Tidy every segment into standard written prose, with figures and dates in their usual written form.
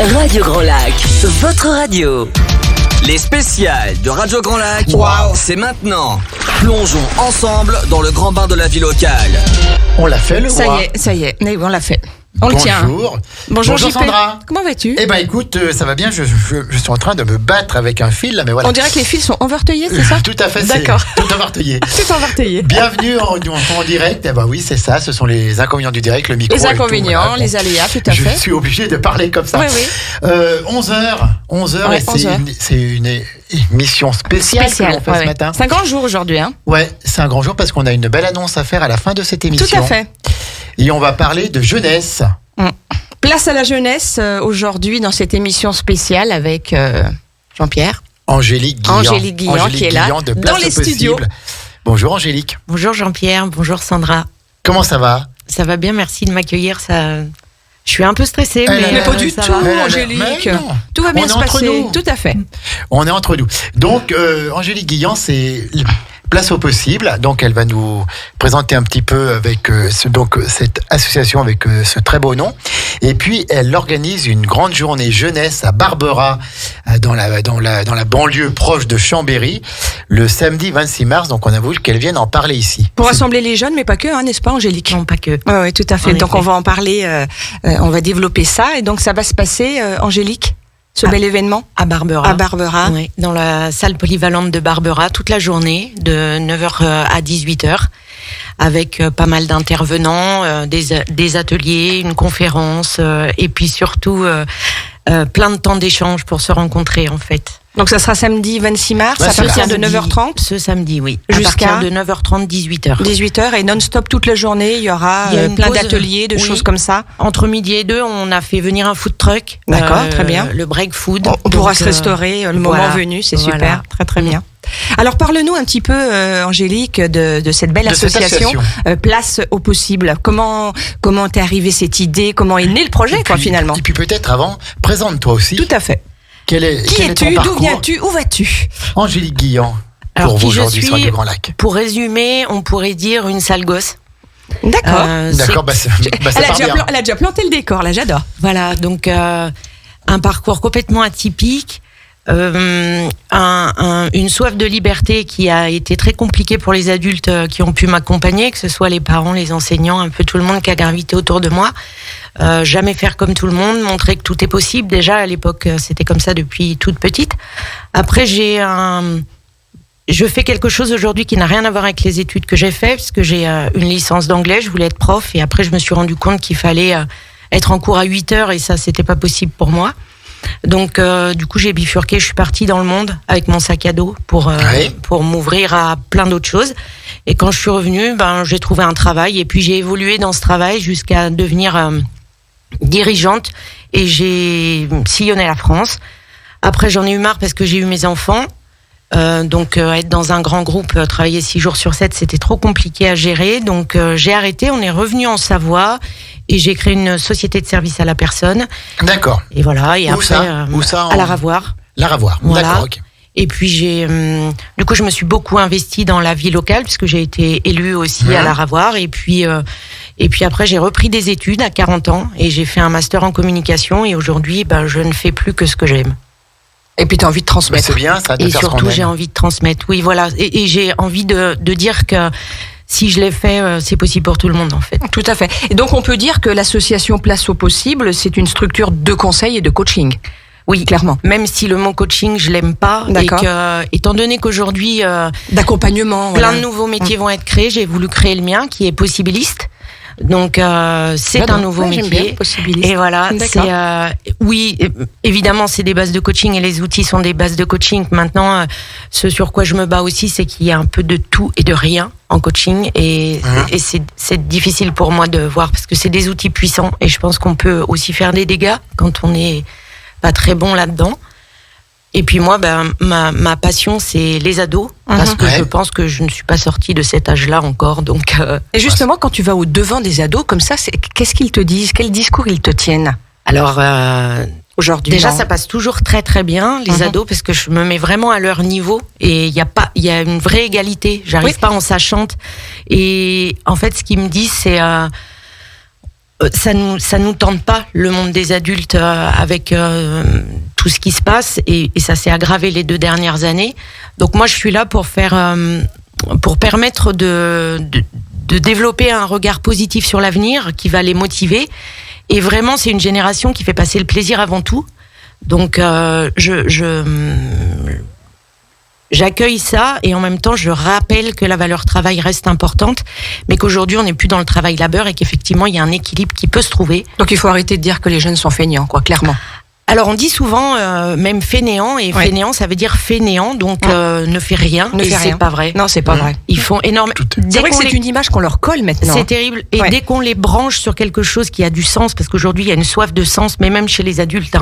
Radio Grand Lac, votre radio. Les spéciales de Radio Grand Lac, c'est maintenant. Plongeons ensemble dans le grand bain de la vie locale. On l'a fait, le roi. Ça y est, on l'a fait. On le tient. Bonjour JP. Sandra. Comment vas-tu? Eh ben écoute, ça va bien, je suis en train de me battre avec un fil là, mais voilà. On dirait que les fils sont envarteuillés, c'est ça? Tout à fait, D'accord. c'est tout envarteuillé. Tout envarteuillé. Bienvenue en direct. Eh ben oui, c'est ça, ce sont les inconvénients du direct, le micro. Les inconvénients, et tout, les aléas, tout à fait. Je suis obligé de parler comme ça. Oui, oui. 11h, Ouais, et c'est une émission spéciale que l'on fait ce matin. C'est un grand jour aujourd'hui, hein? Ouais, c'est un grand jour parce qu'on a une belle annonce à faire à la fin de cette émission. Tout à fait. Et on va parler de jeunesse. Place à la jeunesse aujourd'hui dans cette émission spéciale avec Jean-Pierre. Angélique Guillan qui est là, de Place dans les au Possible. studios. Bonjour Angélique. Bonjour Jean-Pierre, bonjour Sandra. Comment ça va? Ça va bien, merci de m'accueillir. Je suis un peu stressée, Mais pas du ça tout, va. Angélique. Non. Tout va bien On est se entre passer. nous. Tout à fait. On est entre nous. Donc Angélique Guillan, c'est Place au Possible. Donc elle va nous présenter un petit peu avec cette association avec ce très beau nom. Et puis elle organise une grande journée jeunesse à Barbera, dans la banlieue proche de Chambéry, le samedi 26 mars. Donc on a voulu qu'elle vienne en parler ici. Pour rassembler les jeunes, mais pas que, hein, n'est-ce pas Angélique? Non, pas que. Oui, tout à fait. En Donc effet. on va en parler, on va développer ça. Et donc ça va se passer, Angélique, ce bel événement À Barbera. à Barbera. Oui, dans la salle polyvalente de Barbera, toute la journée, de 9h à 18h, avec pas mal d'intervenants, des ateliers, une conférence, et puis surtout plein de temps d'échange pour se rencontrer en fait. Donc ça sera samedi 26 mars Ouais, à c'est partir de Samedi, 9h30. Ce samedi, oui. Jusqu'à À partir de 9h30, 18h. 18h et non-stop toute la journée, il y aura Il y a une plein pause, d'ateliers, de oui. choses comme ça. Entre midi et 2, on a fait venir un food truck. D'accord, très bien. Le break food. On pourra Donc, se restaurer le moment voilà, venu, c'est voilà. super, très très bien. Alors parle-nous un petit peu, Angélique, de cette belle De cette association, association. Place au Possible. Comment t'es arrivée cette idée? Comment est né le projet, finalement? Et puis peut-être avant, présente-toi aussi. Tout à fait. Quel est Qui ton es-tu? D'où parcours? viens-tu? Où vas-tu? Angélique Guillan, Alors, pour qui vous je aujourd'hui sur suis Radio Grand Lac. Pour résumer, on pourrait dire une sale gosse. D'accord. D'accord, ça part bien. Elle a déjà planté le décor, là, j'adore. Voilà, donc un parcours complètement atypique, une soif de liberté qui a été très compliquée pour les adultes qui ont pu m'accompagner, que ce soit les parents, les enseignants, un peu tout le monde qui a gravité autour de moi. Jamais faire comme tout le monde, montrer que tout est possible. Déjà, à l'époque, c'était comme ça depuis toute petite. Après, je fais quelque chose aujourd'hui qui n'a rien à voir avec les études que j'ai fait, parce que j'ai une licence d'anglais, je voulais être prof, et après, je me suis rendu compte qu'il fallait être en cours à 8 heures, et ça, c'était pas possible pour moi. Donc, du coup, j'ai bifurqué, je suis partie dans le monde avec mon sac à dos pour m'ouvrir à plein d'autres choses. Et quand je suis revenue, j'ai trouvé un travail, et puis j'ai évolué dans ce travail jusqu'à devenir dirigeante, et j'ai sillonné la France. Après, j'en ai eu marre parce que j'ai eu mes enfants. Donc être dans un grand groupe, travailler 6 jours sur 7, c'était trop compliqué à gérer. Donc j'ai arrêté, on est revenu en Savoie et j'ai créé une société de service à la personne. D'accord. Et voilà. Et Où après, ça Où ça à la Ravoir. La Ravoir. Voilà. D'accord, ok. Et puis du coup, je me suis beaucoup investie dans la vie locale puisque j'ai été élue aussi à la Ravoir. Et puis après, j'ai repris des études à 40 ans et j'ai fait un master en communication. Et aujourd'hui, je ne fais plus que ce que j'aime. Et puis tu as envie de transmettre. C'est bien ça, de Et faire ce qu'on surtout, aime. j'ai envie de transmettre. Oui, voilà. Et j'ai envie de dire que si je l'ai fait, c'est possible pour tout le monde, en fait. Tout à fait. Et donc on peut dire que l'association Place au Possible, c'est une structure de conseil et de coaching. Oui, clairement. Même si le mot coaching, je l'aime pas. D'accord. Et que, étant donné qu'aujourd'hui, D'accompagnement. plein voilà. de nouveaux métiers vont être créés, j'ai voulu créer le mien, qui est possibiliste. Donc, c'est J'adore. un nouveau Ouais, j'aime métier. bien, possibiliste. Et voilà, D'accord. oui, évidemment, c'est des bases de coaching et les outils sont des bases de coaching. Maintenant, ce sur quoi je me bats aussi, c'est qu'il y a un peu de tout et de rien en coaching. Et c'est difficile pour moi de voir parce que c'est des outils puissants et je pense qu'on peut aussi faire des dégâts quand on n'est pas très bon là-dedans. Et puis moi, ma passion, c'est les ados, parce que je pense que je ne suis pas sortie de cet âge-là encore. Donc, Et justement, quand tu vas au devant des ados comme ça, qu'est-ce qu'ils te disent? Quel discours ils te tiennent alors, aujourd'hui? déjà, ça passe toujours très très bien, les ados, parce que je me mets vraiment à leur niveau et il y a une vraie égalité. J'arrive pas en sachante. Et en fait, ce qu'ils me disent, c'est ça nous tente pas, le monde des adultes, avec tout ce qui se passe, et ça s'est aggravé les 2 dernières années. Donc moi, je suis là pour permettre de développer un regard positif sur l'avenir qui va les motiver. Et vraiment, c'est une génération qui fait passer le plaisir avant tout. Donc j'accueille ça, et en même temps je rappelle que la valeur travail reste importante, mais qu'aujourd'hui on n'est plus dans le travail-labeur et qu'effectivement il y a un équilibre qui peut se trouver. Donc il faut arrêter de dire que les jeunes sont feignants, quoi, clairement. Alors on dit souvent même fainéant, et fainéant ça veut dire fainéant, donc ne fait rien, ne fait rien. C'est pas vrai. Non, c'est pas vrai. Ils font énormément. C'est vrai que c'est une image qu'on leur colle maintenant. C'est terrible. Et dès qu'on les branche sur quelque chose qui a du sens, parce qu'aujourd'hui il y a une soif de sens, mais même chez les adultes,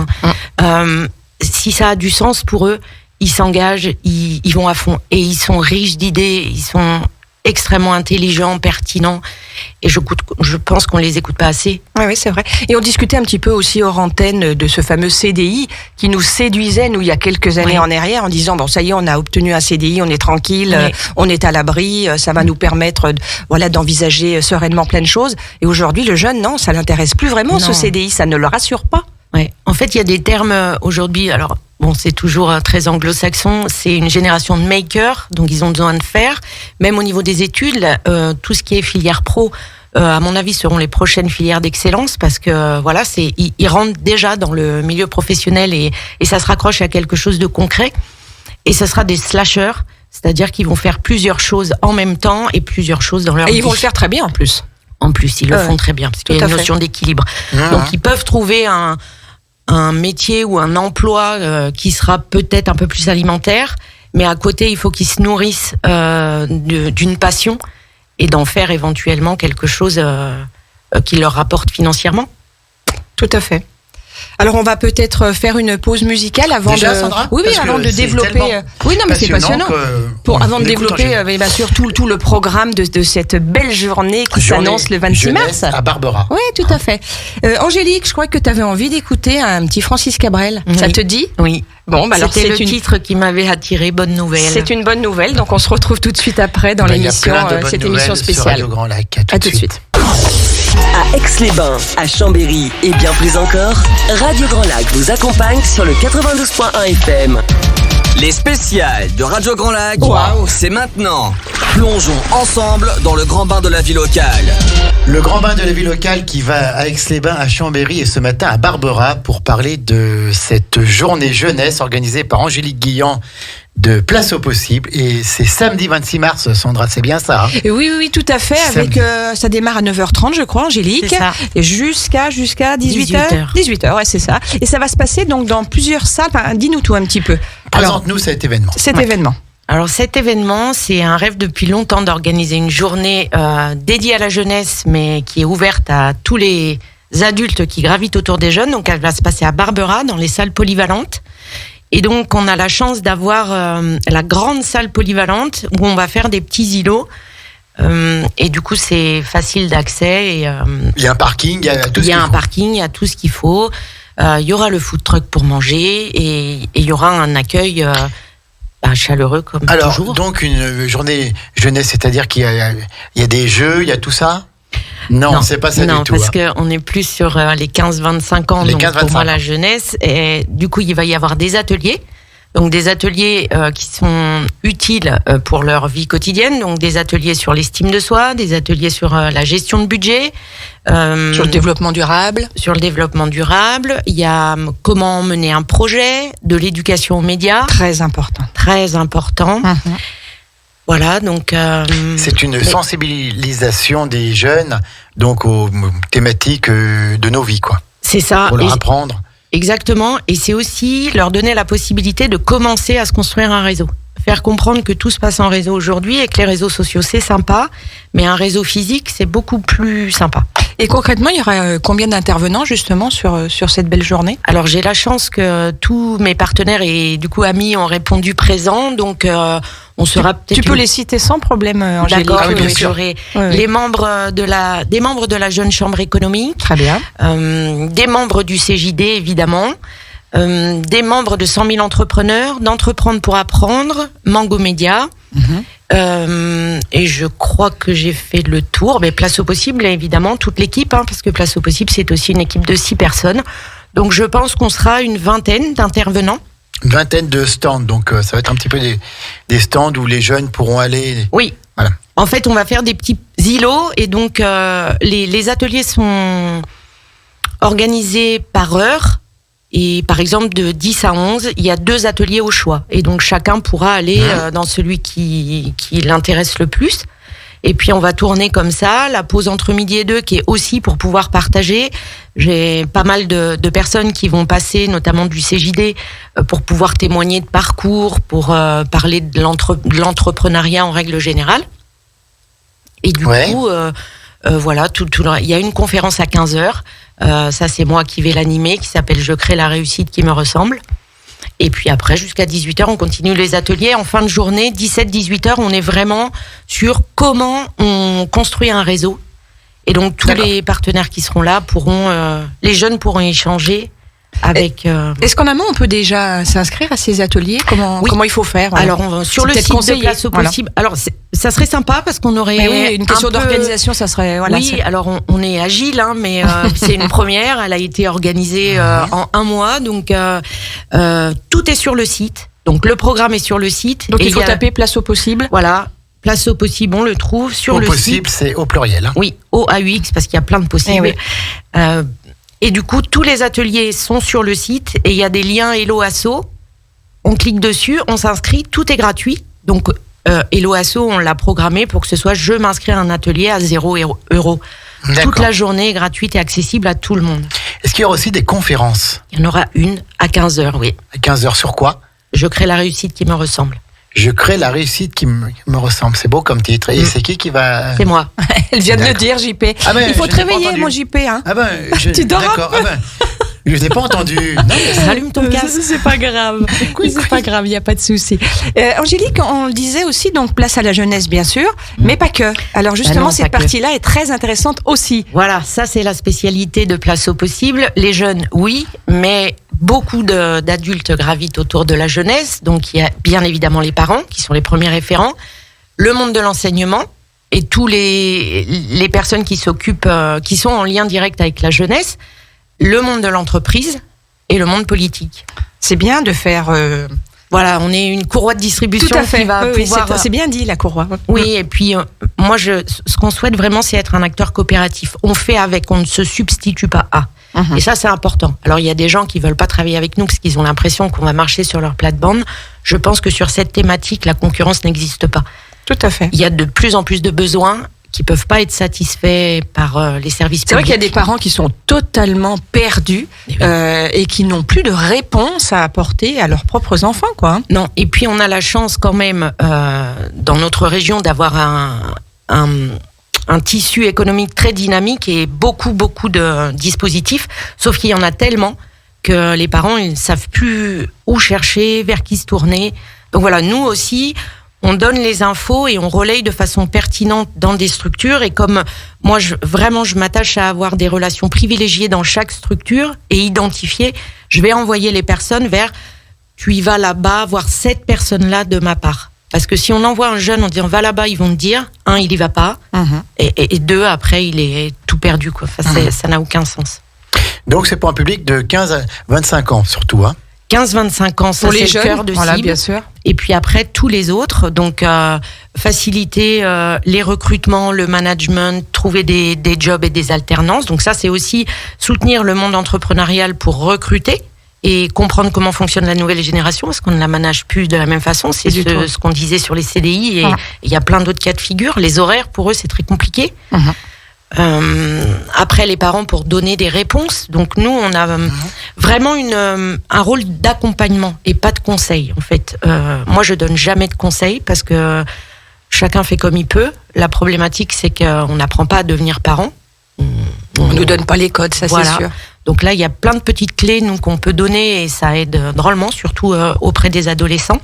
si ça a du sens pour eux, ils s'engagent, ils vont à fond, et ils sont riches d'idées, ils sont extrêmement intelligents, pertinents, et je pense qu'on les écoute pas assez. Oui, c'est vrai. Et on discutait un petit peu aussi hors antenne de ce fameux CDI qui nous séduisait, nous, il y a quelques années en arrière, en disant, bon, ça y est, on a obtenu un CDI, on est tranquille, on est à l'abri, ça va nous permettre, d'envisager sereinement plein de choses. Et aujourd'hui, le jeune, non, ça l'intéresse plus vraiment, ce CDI, ça ne le rassure pas. Ouais. En fait, il y a des termes aujourd'hui, alors bon, c'est toujours très anglo-saxon, c'est une génération de makers, donc ils ont besoin de faire. Même au niveau des études, tout ce qui est filière pro, à mon avis, seront les prochaines filières d'excellence, parce que ils rentrent déjà dans le milieu professionnel, et ça se raccroche à quelque chose de concret. Et ce sera des slashers, c'est-à-dire qu'ils vont faire plusieurs choses en même temps et plusieurs choses dans leur vie. Et ils vont le faire très bien en plus. En plus, ils le font très bien, parce qu'il y a une notion d'équilibre. Donc ils peuvent trouver un métier ou un emploi qui sera peut-être un peu plus alimentaire, mais à côté, il faut qu'ils se nourrissent d'une passion, et d'en faire éventuellement quelque chose qui leur rapporte financièrement. Tout à fait. Alors on va peut-être faire une pause musicale avant Sandra, avant de développer. Oui, non, mais c'est passionnant. Avant de développer, bien sûr, tout le programme de cette belle journée qui s'annonce le 26 mars à Barbera. Oui, tout à fait. Angélique, je crois que tu avais envie d'écouter un petit Francis Cabrel. Oui. Ça te dit? Oui. Bon, alors c'était le titre qui m'avait attiré. Bonne nouvelle. C'est une bonne nouvelle. Donc on se retrouve tout de suite après dans l'émission, cette émission spéciale. Radio Grand Lac. À tout de suite. À Aix-les-Bains, à Chambéry et bien plus encore, Radio Grand Lac vous accompagne sur le 92.1 FM. Les spéciales de Radio Grand Lac, c'est maintenant. Plongeons ensemble dans le grand bain de la vie locale. Le grand bain de la vie locale qui va à Aix-les-Bains, à Chambéry et ce matin à Barbera pour parler de cette journée jeunesse organisée par Angélique Guillan de Place au Possible. Et c'est samedi 26 mars, Sandra, c'est bien ça, hein? Oui, tout à fait. Avec, ça démarre à 9h30, je crois, Angélique. C'est ça. Et jusqu'à 18h. 18h, ouais, c'est ça. Et ça va se passer donc dans plusieurs salles. Enfin, dis-nous tout un petit peu. Présente-nous cet événement. Alors cet événement, c'est un rêve depuis longtemps d'organiser une journée dédiée à la jeunesse, mais qui est ouverte à tous les adultes qui gravitent autour des jeunes. Donc elle va se passer à Barbera, dans les salles polyvalentes. Et donc on a la chance d'avoir la grande salle polyvalente où on va faire des petits îlots. Et du coup c'est facile d'accès. Il y a un parking, il y a tout ce qu'il faut. Il y a un parking, il y a tout ce qu'il faut. Il y aura le food truck pour manger, et il y aura un accueil chaleureux comme alors, toujours. Donc une journée jeunesse, c'est-à-dire qu'il y a des jeux, il y a tout ça? Non, c'est pas ça du tout. Non, parce qu'on est plus sur les 15-25 ans, donc pour moi la jeunesse. Et du coup, il va y avoir des ateliers. Donc des ateliers qui sont utiles pour leur vie quotidienne. Donc des ateliers sur l'estime de soi, des ateliers sur la gestion de budget. Sur le développement durable. Sur le développement durable. Il y a comment mener un projet, de l'éducation aux médias. Très important. Très important. Voilà, donc... c'est une sensibilisation des jeunes donc aux thématiques de nos vies, quoi. C'est ça. Pour leur apprendre. Exactement, et c'est aussi leur donner la possibilité de commencer à se construire un réseau. Faire comprendre que tout se passe en réseau aujourd'hui et que les réseaux sociaux, c'est sympa, mais un réseau physique, c'est beaucoup plus sympa. Et concrètement, il y aura combien d'intervenants justement sur cette belle journée? Alors j'ai la chance que tous mes partenaires et du coup amis ont répondu présent, donc on sera peut-être... Tu peux les citer sans problème, Angélique. D'accord, bien sûr. Les membres des membres de la Jeune Chambre économique. Très bien. Des membres du CJD, évidemment. Des membres de 100 000 entrepreneurs, d'Entreprendre pour apprendre, Mango Média, Et je crois que j'ai fait le tour. Mais Place au possible, évidemment, toute l'équipe, parce que Place au possible, c'est aussi une équipe de 6 personnes. Donc je pense qu'on sera une vingtaine d'intervenants. Une vingtaine de stands, donc ça va être un petit peu des stands où les jeunes pourront aller. Oui. Voilà. En fait, on va faire des petits îlots et donc les ateliers sont organisés par heure. Et par exemple, de 10 à 11, il y a 2 ateliers au choix. Et donc chacun pourra aller dans celui qui l'intéresse le plus. Et puis on va tourner comme ça, la pause entre midi et 2 qui est aussi pour pouvoir partager. J'ai pas mal de personnes qui vont passer, notamment du CJD, pour pouvoir témoigner de parcours, pour parler de l'entrepreneuriat en règle générale. Et du coup, voilà, il y a une conférence à 15h. Ça, c'est moi qui vais l'animer, qui s'appelle « Je crée la réussite qui me ressemble ». Et puis après, jusqu'à 18h, on continue les ateliers. En fin de journée, 17-18h, on est vraiment sur comment on construit un réseau. Et donc, tous les partenaires qui seront là les jeunes pourront échanger avec... Est-ce qu'en amont, on peut déjà s'inscrire à ces ateliers ? Comment il faut faire ? Voilà. Alors, sur le site de Place au possible... Alors, ça serait sympa parce qu'on aurait... une question d'organisation, ça serait... alors on est agile, mais c'est une première. Elle a été organisée en 1 mois. Donc, tout est sur le site. Donc, le programme est sur le site. Donc, il faut taper Place au possible. Voilà. Place au possible, on le trouve sur le site. Au possible, c'est au pluriel. Oui, AUX, parce qu'il y a plein de possibles. Et du coup, tous les ateliers sont sur le site et il y a des liens Hello Asso. On clique dessus, on s'inscrit, tout est gratuit. Donc, Hello Asso, on l'a programmé pour que ce soit je m'inscris à un atelier à 0 €. Toute la journée est gratuite et accessible à tout le monde. Est-ce qu'il y aura aussi des conférences ? Il y en aura une à 15h, oui. À 15h sur quoi ? Je crée la réussite qui me ressemble. Je crée la réussite qui me ressemble. C'est beau comme titre. Et c'est qui va... C'est moi. Elle vient de le dire, JP. Il faut te réveiller, mon JP. Tu dors un peu. Je n'ai pas entendu. Rallume ton casque. C'est pas grave. C'est pas grave, il n'y a pas de souci. Angélique, on le disait aussi, donc place à la jeunesse, bien sûr, mais pas que. Alors justement, cette partie-là est très intéressante aussi. Voilà, ça c'est la spécialité de Place au possible. Les jeunes, oui, mais beaucoup d'adultes gravitent autour de la jeunesse. Donc il y a bien évidemment les parents, qui sont les premiers référents, le monde de l'enseignement, et tous les personnes qui s'occupent, qui sont en lien direct avec la jeunesse, le monde de l'entreprise et le monde politique. C'est bien de faire... Voilà, on est une courroie de distribution. Tout à fait. Qui va pouvoir... c'est bien dit, la courroie. Oui, et puis moi, ce qu'on souhaite vraiment, c'est être un acteur coopératif. On fait avec, on ne se substitue pas à. Et ça, c'est important. Alors, il y a des gens qui veulent pas travailler avec nous parce qu'ils ont l'impression qu'on va marcher sur leur plate-bande. Je pense que sur cette thématique, la concurrence n'existe pas. Tout à fait. Il y a de plus en plus de besoins qui peuvent pas être satisfaits par les services publics. C'est vrai qu'il y a des parents qui sont totalement perdus et qui n'ont plus de réponse à apporter à leurs propres enfants, quoi. Non. Et puis on a la chance quand même dans notre région d'avoir un tissu économique très dynamique et beaucoup de dispositifs. Sauf qu'il y en a tellement que les parents ils ne savent plus où chercher, vers qui se tourner. Donc voilà, nous aussi. On donne les infos et on relaye de façon pertinente dans des structures. Et comme moi, je m'attache à avoir des relations privilégiées dans chaque structure et identifier, je vais envoyer les personnes vers « tu y vas là-bas, voir cette personne-là de ma part ». Parce que si on envoie un jeune en disant « va là-bas », ils vont te dire « un, il y va pas et 2, après, il est tout perdu, quoi. Enfin, ça n'a aucun sens. Donc, c'est pour un public de 15 à 25 ans, surtout, 15-25 ans, ça c'est le cœur de cible. Bien sûr. Et puis après, tous les autres, donc faciliter les recrutements, le management, trouver des jobs et des alternances. Donc ça, c'est aussi soutenir le monde entrepreneurial pour recruter et comprendre comment fonctionne la nouvelle génération, parce qu'on ne la manage plus de la même façon. C'est ce qu'on disait sur les CDI, et il y a plein d'autres cas de figure. Les horaires, pour eux, c'est très compliqué. Après, les parents pour donner des réponses. Donc nous, on a vraiment un rôle d'accompagnement et pas de conseil. En fait, moi, je donne jamais de conseils parce que chacun fait comme il peut. La problématique, c'est qu'on n'apprend pas à devenir parent. On nous donne pas les codes, ça c'est sûr. Donc là, il y a plein de petites clés nous qu'on peut donner et ça aide drôlement, surtout auprès des adolescents.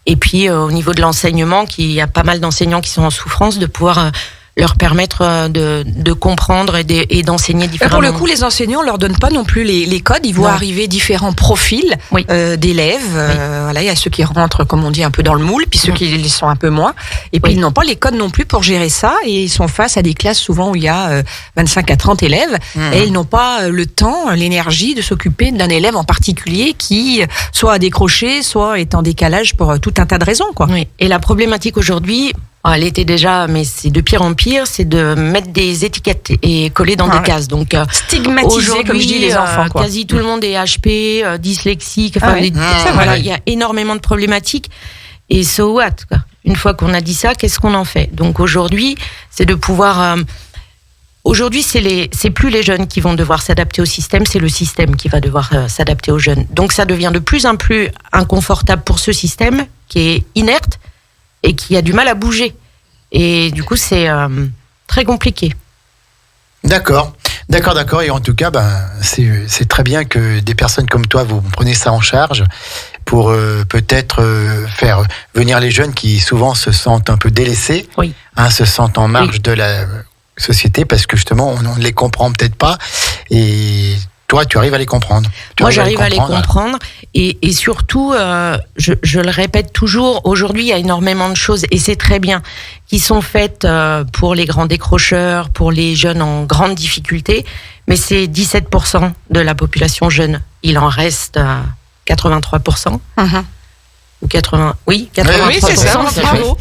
Et puis au niveau de l'enseignement, il y a pas mal d'enseignants qui sont en souffrance de pouvoir leur permettre de comprendre et d'enseigner différemment. Pour le coup, les enseignants leur donnent pas non plus les codes. Ils voient arriver différents profils d'élèves. Voilà, il y a ceux qui rentrent, comme on dit, un peu dans le moule, puis ceux qui sont un peu moins. Et puis ils n'ont pas les codes non plus pour gérer ça. Et ils sont face à des classes souvent où il y a 25 à 30 élèves. Et ils n'ont pas le temps, l'énergie de s'occuper d'un élève en particulier qui soit a décroché, soit est en décalage pour tout un tas de raisons, quoi. Oui. Et la problématique aujourd'hui, elle était déjà, mais c'est de pire en pire, c'est de mettre des étiquettes et coller dans des cases. Donc stigmatiser, comme je dis, les enfants, quoi. Quasi tout le monde est HP, dyslexique. Enfin, voilà, il y a énormément de problématiques. Et so what, quoi. Une fois qu'on a dit ça, qu'est-ce qu'on en fait? Donc aujourd'hui, c'est de pouvoir. Aujourd'hui, c'est plus les jeunes qui vont devoir s'adapter au système, c'est le système qui va devoir s'adapter aux jeunes. Donc ça devient de plus en plus inconfortable pour ce système qui est inerte et qui a du mal à bouger. Et du coup, c'est très compliqué. D'accord. Et en tout cas, c'est très bien que des personnes comme toi, vous prenez ça en charge pour peut-être faire venir les jeunes qui souvent se sentent un peu délaissés, se sentent en marge de la société parce que justement, on ne les comprend peut-être pas. Et toi, tu arrives à les comprendre. Moi, j'arrive à les comprendre. Et surtout, je le répète toujours, aujourd'hui, il y a énormément de choses, et c'est très bien, qui sont faites pour les grands décrocheurs, pour les jeunes en grande difficulté, mais c'est 17% de la population jeune. Il en reste 83%. Ou 80... Oui, 83%. Oui, c'est ça, bravo.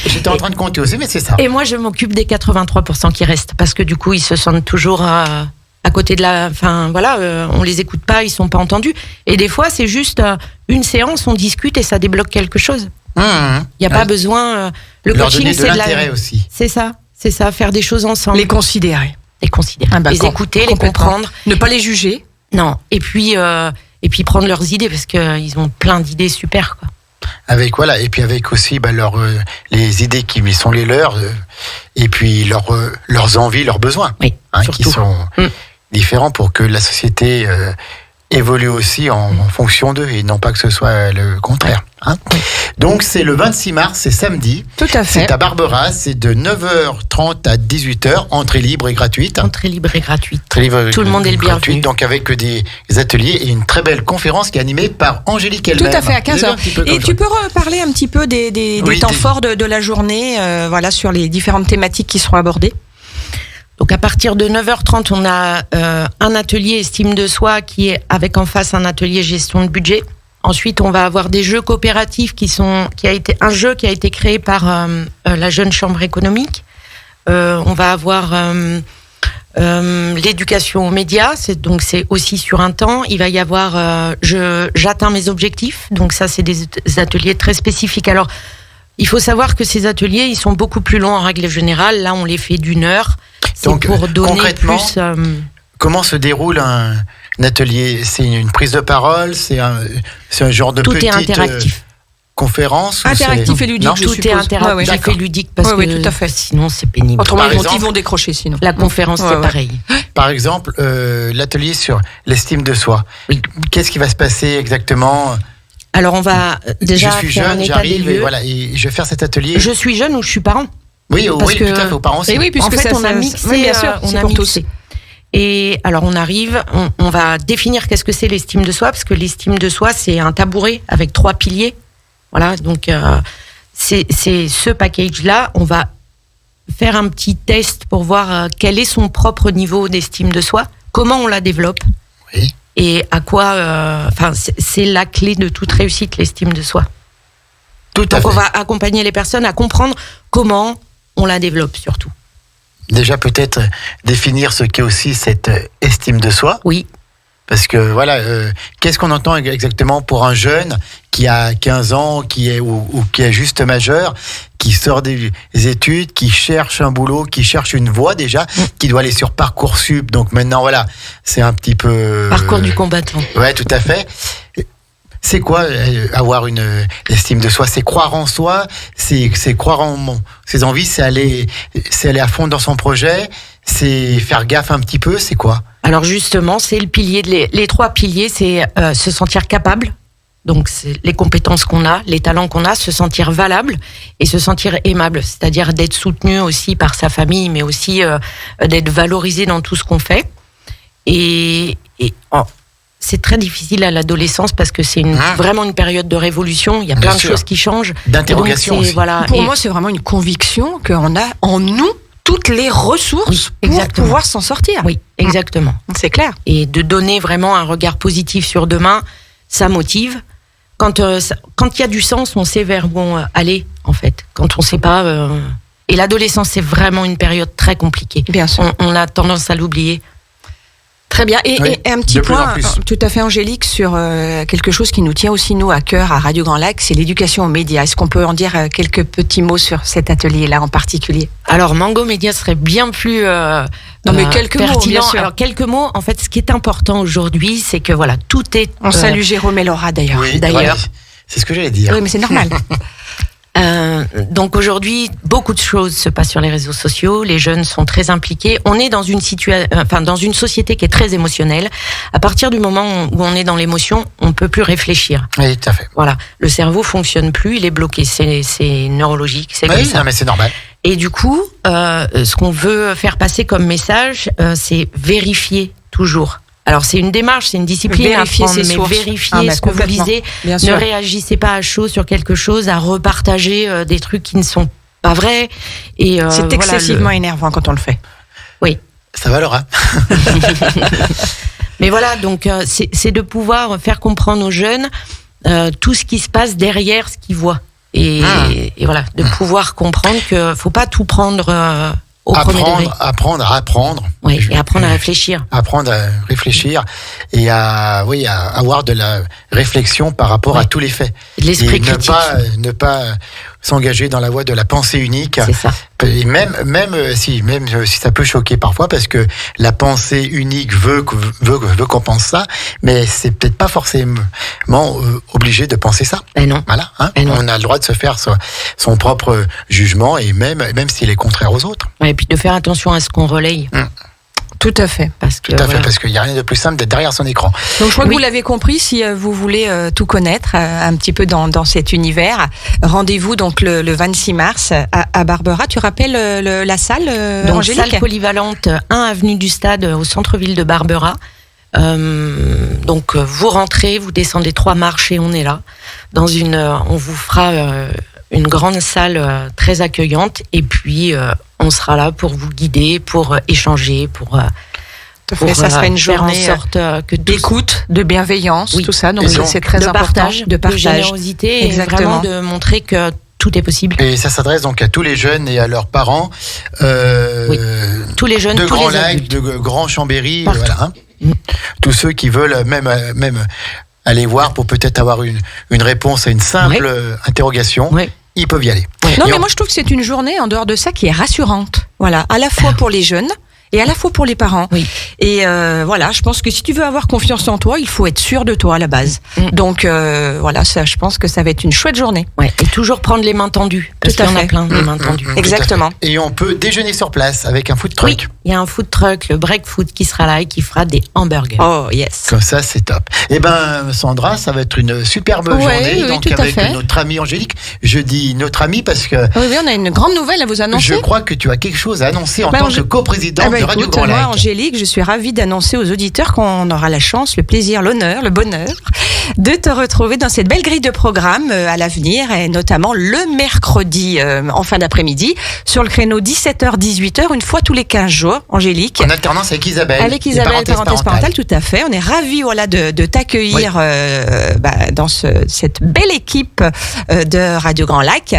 J'étais en train de compter aussi, mais c'est ça. Et moi, je m'occupe des 83% qui restent, parce que du coup, ils se sentent toujours... à côté de la... Enfin, voilà, on les écoute pas, ils sont pas entendus. Et des fois, c'est juste une séance, on discute et ça débloque quelque chose. Il n'y a pas besoin... le leur coaching, donner c'est de l'intérêt aussi. C'est ça, faire des choses ensemble. Les considérer. Les écouter, les comprendre. Ne pas les juger. Non, et puis prendre leurs idées, parce qu'ils ont plein d'idées super, quoi. Avec aussi les idées qui sont les leurs, et puis leurs envies, leurs besoins, qui sont différents pour que la société évolue aussi en fonction d'eux et non pas que ce soit le contraire. Donc c'est le 26 mars, c'est samedi. Tout à fait. C'est à Barbera, c'est de 9h30 à 18h, entrée libre et gratuite. Entrée libre et gratuite. Tout le monde est le bienvenu. Donc avec des ateliers et une très belle conférence qui est animée par Angélique elle-même. Tout à fait, à 15h. Et tu peux reparler un petit peu des temps forts de la journée, sur les différentes thématiques qui seront abordées? Donc à partir de 9h30, on a un atelier estime de soi qui est avec en face un atelier gestion de budget. Ensuite, on va avoir des jeux coopératifs un jeu qui a été créé par la Jeune Chambre économique. On va avoir l'éducation aux médias, c'est aussi sur un temps. Il va y avoir j'atteins mes objectifs. Donc ça, c'est des ateliers très spécifiques. Alors, il faut savoir que ces ateliers, ils sont beaucoup plus longs en règle générale. Là, on les fait d'1 heure. C'est donc, pour donner concrètement, plus... comment se déroule un atelier? C'est une prise de parole? C'est un genre de petite... Tout est interactif. Conférence? Interactif et ludique, Tout est interactif et ludique, parce que tout à fait. Sinon, c'est pénible. Autrement, ils vont décrocher, sinon. La conférence, c'est pareil. Par exemple, l'atelier sur l'estime de soi. Oui. Qu'est-ce qui va se passer exactement? Alors, on va déjà je suis faire jeune, un état j'arrive des lieux. Et je vais faire cet atelier. Je suis jeune ou je suis parent? Oui, tout à fait, aux parents aussi. Et oui, puisque en fait, on a mixé, bien sûr, on a mixé. Et alors, on arrive, on va définir qu'est-ce que c'est l'estime de soi, parce que l'estime de soi, c'est un tabouret avec 3 piliers. Voilà, donc c'est ce package-là. On va faire un petit test pour voir quel est son propre niveau d'estime de soi, comment on la développe, et à quoi... c'est la clé de toute réussite, l'estime de soi. Tout à fait. Donc, on va accompagner les personnes à comprendre comment on la développe, surtout. Déjà, peut-être définir ce qu'est aussi cette estime de soi. Oui. Parce que, qu'est-ce qu'on entend exactement pour un jeune qui a 15 ans, qui est juste majeur, qui sort des études, qui cherche un boulot, qui cherche une voie déjà, qui doit aller sur Parcoursup. Donc maintenant, c'est un petit peu... Parcours du combattant. Ouais, tout à fait. C'est quoi avoir une estime de soi? C'est croire en soi, c'est croire en ses envies, c'est aller à fond dans son projet, c'est faire gaffe un petit peu, c'est quoi? Alors justement, c'est le pilier les 3 piliers, c'est se sentir capable, Donc, c'est les compétences qu'on a, les talents qu'on a, se sentir valable et se sentir aimable. C'est-à-dire d'être soutenu aussi par sa famille, mais aussi d'être valorisé dans tout ce qu'on fait. C'est très difficile à l'adolescence parce que c'est vraiment une période de révolution. Il y a plein de choses qui changent. D'interrogation aussi. Voilà. Pour moi, c'est vraiment une conviction qu'on a en nous toutes les ressources pour pouvoir s'en sortir. Oui, exactement. C'est clair. Et de donner vraiment un regard positif sur demain, ça motive. Quand il y a du sens, on sait vers où aller, en fait. Quand on ne sait pas... Et l'adolescence, c'est vraiment une période très compliquée. Bien sûr. On a tendance à l'oublier. Très bien. Et un petit point tout à fait angélique sur quelque chose qui nous tient aussi, nous, à cœur à Radio Grand Lac, c'est l'éducation aux médias. Est-ce qu'on peut en dire quelques petits mots sur cet atelier-là en particulier ? Alors, Mango Média serait bien plus mais quelques pertinent. mots, bien sûr. Alors, quelques mots. En fait, ce qui est important aujourd'hui, c'est que voilà, tout est... On salue Jérôme et Laura, d'ailleurs. Oui, d'ailleurs. Ouais, c'est ce que j'allais dire. Oui, mais c'est normal. Donc aujourd'hui, beaucoup de choses se passent sur les réseaux sociaux. Les jeunes sont très impliqués. On est dans une dans une société qui est très émotionnelle. À partir du moment où on est dans l'émotion, on peut plus réfléchir. Oui, tout à fait. Voilà, le cerveau fonctionne plus, il est bloqué. C'est neurologique, c'est comme ça. Non, mais c'est normal. Et du coup, ce qu'on veut faire passer comme message, c'est vérifier toujours. Alors c'est une démarche, c'est une discipline vérifier à prendre, mais vérifier ce que vous lisez. Ne réagissez pas à chaud sur quelque chose, à repartager des trucs qui ne sont pas vrais. Et c'est excessivement énervant quand on le fait. Oui. Ça va, Laura. Mais voilà, donc c'est de pouvoir faire comprendre aux jeunes tout ce qui se passe derrière ce qu'ils voient. Et voilà, de pouvoir comprendre qu'il faut pas tout prendre. Apprendre à apprendre. Oui, et apprendre à réfléchir. Apprendre à réfléchir et à avoir de la réflexion par rapport à tous les faits. L'esprit critique. Ne pas s'engager dans la voie de la pensée unique. C'est ça. Et même si ça peut choquer parfois, parce que la pensée unique veut qu'on pense ça, mais c'est peut-être pas forcément obligé de penser ça. Ben non. Voilà. Ben non. On a le droit de se faire son propre jugement, et même s'il est contraire aux autres. Ouais, et puis de faire attention à ce qu'on relaye. Tout à fait. Parce qu'il n'y a rien de plus simple d'être derrière son écran. Donc je crois que vous l'avez compris, si vous voulez tout connaître un petit peu dans cet univers, rendez-vous donc le 26 mars à Barbera. Tu rappelles la salle, donc, Angélique ? Salle polyvalente, 1 avenue du Stade, au centre-ville de Barbera. Donc vous rentrez, vous descendez 3 marches et on est là. On vous fera une grande salle très accueillante, et puis on sera là pour vous guider, pour échanger, pour ça sera une journée faire en sorte que d'écoute, de bienveillance, tout ça. Donc c'est très important. De générosité, exactement. Et vraiment de montrer que tout est possible. Et ça s'adresse donc à tous les jeunes et à leurs parents. Tous les jeunes, de tous Grand les Lac, adultes. de Grand Chambéry, Partout. voilà. Tous ceux qui veulent même aller voir pour peut-être avoir une réponse à une simple interrogation. Oui. Ils peuvent y aller. Non, mais moi je trouve que c'est une journée en dehors de ça qui est rassurante. Voilà, à la fois pour les jeunes et à la fois pour les parents. Oui. Et voilà, je pense que si tu veux avoir confiance en toi, il faut être sûr de toi à la base. Donc voilà, ça, je pense que ça va être une chouette journée. Ouais. Et toujours prendre les mains tendues. Parce qu'il y en a plein, les mains tendues. Exactement. Et on peut déjeuner sur place avec un food truck. Oui, il y a un food truck, le Break Food, qui sera là et qui fera des hamburgers. Oh yes. Comme ça, c'est top. Eh ben, Sandra, ça va être une superbe journée. Oui, donc tout à avec fait. notre amie Angélique. Je dis notre amie parce que Oui, on a une grande nouvelle à vous annoncer. je crois que tu as quelque chose à annoncer en tant que coprésidente de Radio Grand Lac. Moi, Angélique, je suis ravie d'annoncer aux auditeurs qu'on aura la chance, le plaisir, l'honneur, le bonheur de te retrouver dans cette belle grille de programme à l'avenir, et notamment le mercredi en fin d'après-midi sur le créneau 17h-18h, une fois tous les 15 jours, Angélique. En alternance avec Isabelle. Avec Isabelle, parenthèse parentale, tout à fait. On est ravis de t'accueillir dans cette belle équipe de Radio Grand Lac.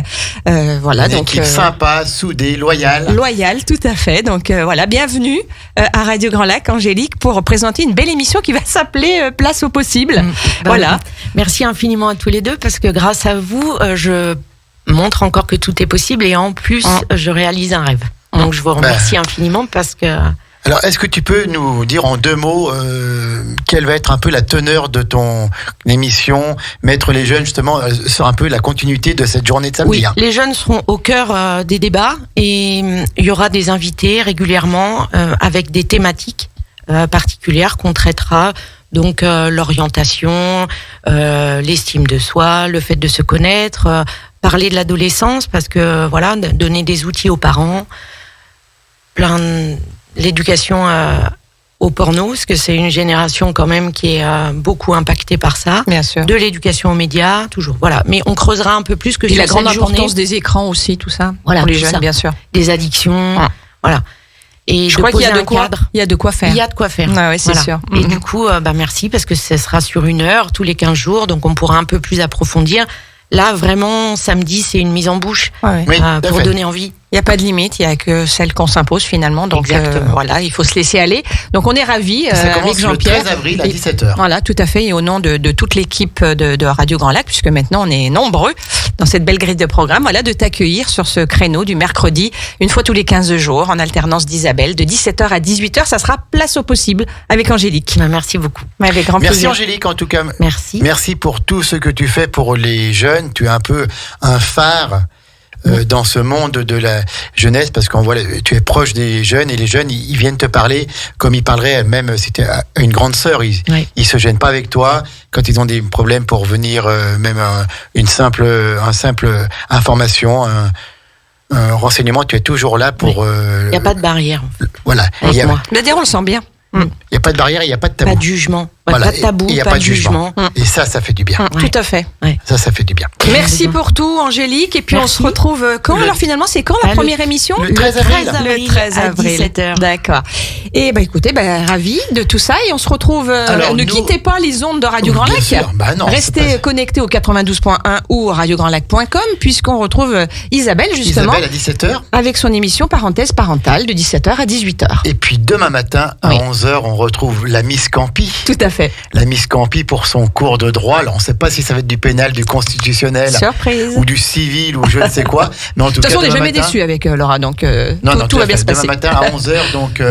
Voilà, une équipe sympa, soudée, loyale. Loyale, tout à fait. Donc voilà, bienvenue à Radio Grand Lac, Angélique, pour présenter une belle émission qui va s'appeler Place au possible. Voilà. Merci infiniment à tous les deux, parce que grâce à vous, je montre encore que tout est possible, et en plus, je réalise un rêve. Donc je vous remercie infiniment, parce que... Alors, est-ce que tu peux nous dire en 2 mots quelle va être un peu la teneur de ton émission, mettre les jeunes justement sur un peu la continuité de cette journée de samedi? Oui, les jeunes seront au cœur des débats, et il y aura des invités régulièrement avec des thématiques particulières qu'on traitera. Donc l'orientation, l'estime de soi, le fait de se connaître, parler de l'adolescence, parce que voilà, donner des outils aux parents, l'éducation au porno, parce que c'est une génération quand même qui est beaucoup impactée par ça. Bien sûr. De l'éducation aux médias, toujours. Voilà. Mais on creusera un peu plus que Et sur la grande cette journée. importance des écrans aussi, tout ça. Voilà, pour les tout jeunes, ça. bien sûr. Des addictions, voilà. Et Je de crois qu'il y a poser de un quoi. cadre. Il y a de quoi faire. Il y a de quoi faire. Ouais, c'est sûr. Et Mhm. du coup, merci, parce que ce sera sur 1 heure, tous les 15 jours, donc on pourra un peu plus approfondir. Là, vraiment, samedi, c'est une mise en bouche Ouais. Oui, tout à pour fait. donner envie. Il n'y a pas de limite, il n'y a que celle qu'on s'impose finalement. Donc Exactement. voilà, il faut se laisser aller. Donc on est ravis Ça avec commence le Jean-Pierre. 13 avril à Et- 17h. Voilà, tout à fait. Et au nom de toute l'équipe de Radio Grand Lac, puisque maintenant on est nombreux dans cette belle grille de programme, voilà, de t'accueillir sur ce créneau du mercredi, une fois tous les 15 jours, en alternance d'Isabelle, de 17h à 18h. Ça sera place au possible avec Angélique. Merci beaucoup. Mais avec grand Merci plaisir. Angélique, en tout cas. Merci. Merci pour tout ce que tu fais pour les jeunes. Tu es un peu un phare dans ce monde de la jeunesse, parce qu'on voit, tu es proche des jeunes, et les jeunes, ils viennent te parler comme ils parleraient même si tu es une grande sœur. Ils se gênent pas avec toi quand ils ont des problèmes pour venir, même un simple information, un renseignement. Tu es toujours là pour. Il n'y a pas de barrière. Voilà. Avec moi. D'ailleurs, on le sent bien. Il n'y a pas de barrière, il n'y a pas de tabou. Pas de jugement. Voilà. Pas de tabou, Et il y a pas de jugement. Et ça fait du bien. Ouais. Tout à fait. Ça fait du bien. Merci pour tout, Angélique. Et puis Merci. on se retrouve quand? Alors finalement, c'est quand la Le- première émission? le 13 avril. Le 13 à avril. 17h. D'accord. Et écoutez, ravis de tout ça. Et on se retrouve. Alors, ne nous- quittez pas les ondes de Radio Grand Bien Lac. sûr. Bah non, c'est Restez connectés au 92.1 ou au radiograndlac.com, puisqu'on retrouve Isabelle, justement, Isabelle à 17h. avec son émission Parenthèse parentale de 17h à 18h. Et puis demain matin, à Oui. 11h, on retrouve la Miss Campi. Tout à fait. La Miss Campi pour son cours de droit. Alors, on ne sait pas si ça va être du pénal, du constitutionnel Surprise. ou du civil ou je ne sais quoi. Mais en tout De toute façon, on cas, n'est demain jamais matin- déçus avec Laura, donc Non, tout va à bien fait. se passer. Demain matin à 11h, donc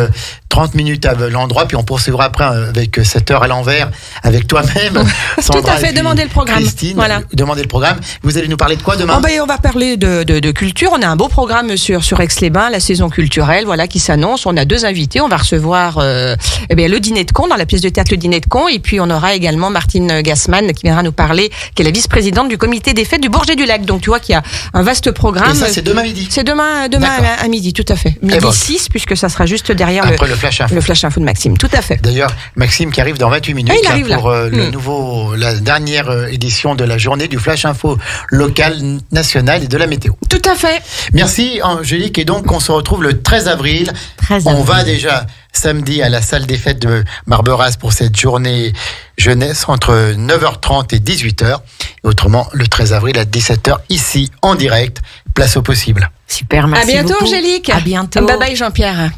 30 minutes à l'endroit, puis on poursuivra après avec 7h à l'envers avec toi-même. Sandra, Tout à fait, et puis demandez le programme. Christine, Voilà. demandez le programme. Vous allez nous parler de quoi demain? On va parler de culture. On a un beau programme sur Aix-les-Bains, la saison culturelle, voilà, qui s'annonce. On a 2 invités. On va recevoir le dîner de con, dans la pièce de théâtre Le Dîner de con. Et puis on aura également Martine Gassman qui viendra nous parler, qui est la vice-présidente du comité des fêtes du Bourget du Lac. Donc tu vois qu'il y a un vaste programme. Et ça, c'est demain midi. C'est demain D'accord. à midi, tout à fait. Midi bon. 6, puisque ça sera juste derrière Après le Flash Info. le flash info de Maxime. Tout à fait. D'ailleurs, Maxime qui arrive dans 28 minutes Ah, il arrive là. pour la dernière édition de la journée du Flash Info local, national et de la météo. Tout à fait. Merci Angélique, et donc on se retrouve le 13 avril. 13 On avril. va déjà samedi à la salle des fêtes de Marberas pour cette journée jeunesse entre 9h30 et 18h. Et autrement, le 13 avril à 17h, ici en direct, place au possible. Super, merci À bientôt, beaucoup. Angélique. À bientôt. Bye bye, Jean-Pierre.